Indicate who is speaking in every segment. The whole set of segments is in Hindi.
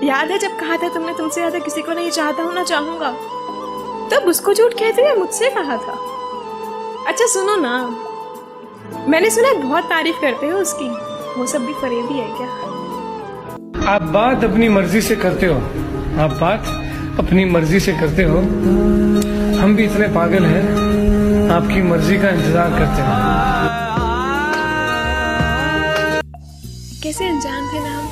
Speaker 1: याद है जब कहा था तुमने तुमसे ज्यादा किसी को नहीं चाहता हूँ ना चाहूंगा, तब उसको झूठ कहते हुए मुझसे कहा था। अच्छा सुनो ना, मैंने सुना बहुत तारीफ करते हो उसकी, वो सब भी फरेबी है क्या?
Speaker 2: आप बात अपनी मर्जी से करते हो, आप बात अपनी मर्जी से करते हो। हम भी इतने पागल हैं, आपकी मर्जी का इंतजार करते हैं।
Speaker 1: कैसे अनजान थे ना हम,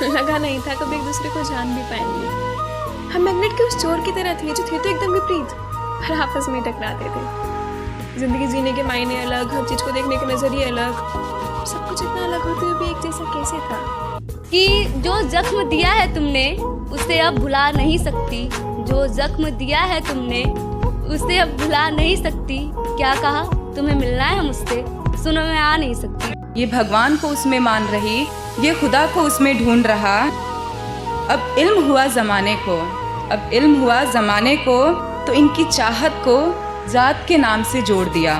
Speaker 1: लगा नहीं था कभी एक दूसरे को जान भी पाएंगे। हम मैग्नेट के उस चोर की तरह थे जो थे तो एकदम विपरीत, पर आपस में टकराते थे। जिंदगी जीने के मायने अलग, हर चीज को देखने के नजरिए अलग, सब कुछ इतना अलग होते हुए भी एक जैसा कैसे था
Speaker 3: कि जो जख्म दिया है तुमने उसे अब भुला नहीं सकती, जो जख्म दिया है तुमने उसे अब भुला नहीं सकती। क्या कहा तुम्हें मिलना है मुझसे, सुनो मैं आ नहीं सकती।
Speaker 4: ये भगवान को उसमें मान रही, ये खुदा को उसमें ढूंढ रहा। अब इल्म हुआ ज़माने को, अब इल्म हुआ ज़माने को, तो इनकी चाहत को ज़ात के नाम से जोड़ दिया।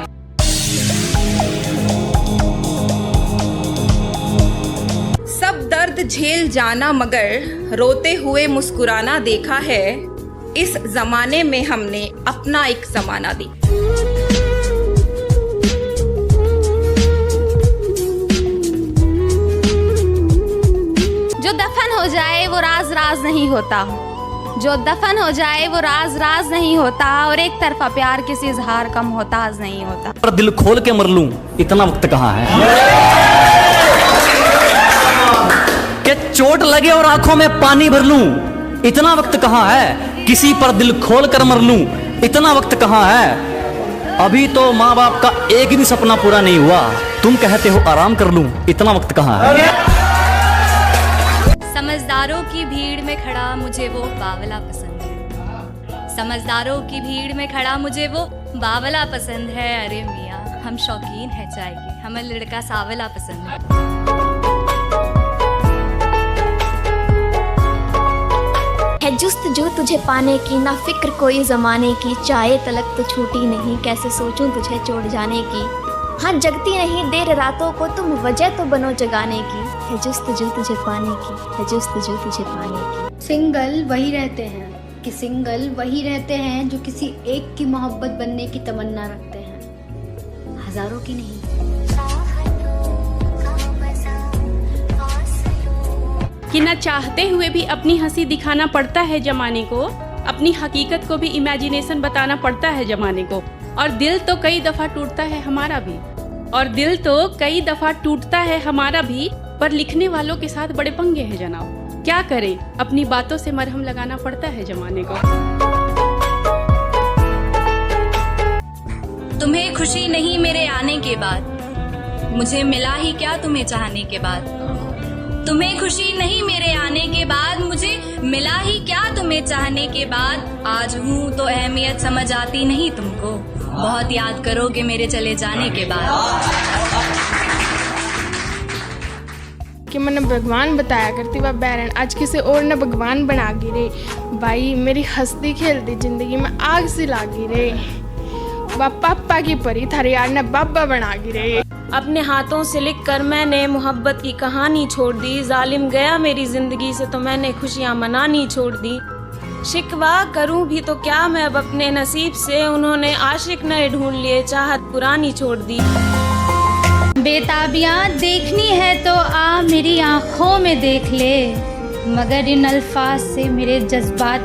Speaker 4: सब दर्द झेल जाना मगर रोते हुए मुस्कुराना देखा है, इस ज़माने में हमने अपना एक ज़माना दी।
Speaker 3: जो दफन हो जाए वो राज राज नहीं होता, जो दफन हो जाए वो राज राज नहीं होता, और एक तरफा प्यार किसी इजहार का मोहताज नहीं होता।
Speaker 5: पर दिल खोल के मर लूं इतना वक्त कहाँ है, कि चोट लगे और आंखों में पानी भर लूं इतना वक्त कहाँ है, किसी पर दिल खोल कर मर लूं इतना वक्त कहाँ है। अभी तो माँ बाप का एक भी सपना पूरा नहीं हुआ, तुम कहते हो आराम कर लूं इतना वक्त कहाँ है।
Speaker 3: समझदारों की भीड़ में खड़ा मुझे वो बावला पसंद है, समझदारों की भीड़ में खड़ा मुझे वो बावला पसंद है। अरे मियाँ हम शौकीन है चाय के, हमें लड़का सावला पसंद है।
Speaker 6: जुस्तजू तुझे पाने की, ना फिक्र कोई ज़माने की, चाहे तलक तो छूटी नहीं, कैसे सोचूं तुझे छोड़ जाने की। हाँ जगती नहीं देर रातों को, तुम वजह तो बनो जगाने की, है जुस्तजू तुझे पाने की, है जुस्तजू तुझे पाने की।
Speaker 7: सिंगल वही रहते हैं कि सिंगल वही रहते हैं जो किसी एक की मोहब्बत बनने की तमन्ना रखते हैं, हजारों की नहीं।
Speaker 8: कि न चाहते हुए भी अपनी हंसी दिखाना पड़ता है जमाने को, अपनी हकीकत को भी इमेजिनेशन बताना पड़ता है जमाने को। और दिल तो कई दफ़ा टूटता है हमारा भी, और दिल तो कई दफ़ा टूटता है हमारा भी, पर लिखने वालों के साथ बड़े पंगे हैं जनाब। क्या करें, अपनी बातों से मरहम लगाना पड़ता है जमाने को।
Speaker 3: तुम्हें खुशी नहीं मेरे आने के बाद, मुझे मिला ही क्या तुम्हें चाहने के बाद। तुम्हें खुशी नहीं मेरे आने के बाद, मुझे मिला ही क्या तुम्हें चाहने के बाद। आज हूँ तो अहमियत समझ आती नहीं तुमको, बहुत याद करोगे मेरे चले जाने के बाद।
Speaker 1: कि मैंने भगवान बताया करती वह बैरन, आज किसी और ने भगवान बना गिरे। भाई मेरी हंसती खेलती जिंदगी में आग सी लागी रे, वह पापा की परी थारे यार ने बाबा बना गिरे। अपने हाथों से लिखकर मैंने मोहब्बत की कहानी छोड़ दी, जालिम गया मेरी जिंदगी से तो मैंने खुशियां मनानी छोड़ दी। शिकवा करूं भी तो क्या मैं अब अपने नसीब से, उन्होंने आशिक नए ढूंढ लिए, चाहत पुरानी छोड़ दी।
Speaker 9: बेताबियाँ देखनी है तो आ मेरी आँखों में देख ले, मगर इन अल्फाज से मेरे जज्बात